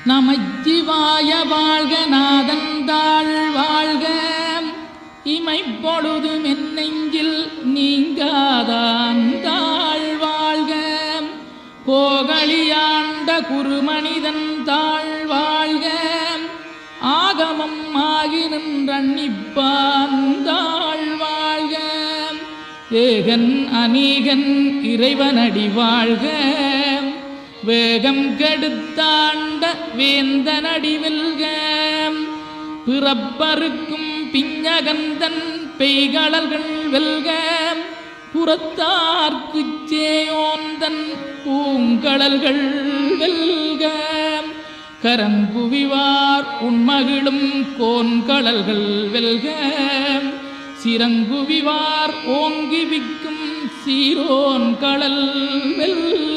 நமச்சிவாய வாழ்க நாதந்தாள் வாழ்க இமைப்பொழுதும் என் நெஞ்சில் நீங்காதாந்தாள் வாழ்க கோகலியாண்ட குருமனிதன் தாழ் வாழ்க ஆகமம் ஆகி நின்றன்னிப்பாந்தாள் வாழ்க ஏகன் அநீகன் இறைவனடி வாழ்க வேகம் கெடுத்தாண்ட வேந்தனடி வெல்க பிறப்பருக்கும் பிஞகந்தன் பெய்களர்கள் வெல்க புறத்தார்க்குச் சேயோந்தன் பூங்கடல்கள் வெல்க கரங்குவிவார் உண்மகிழும் கோன்கடல்கள் வெல்க சிறங்குவிவார் ஓங்கி விக்கும் சீரோன் கடல் வெல்க.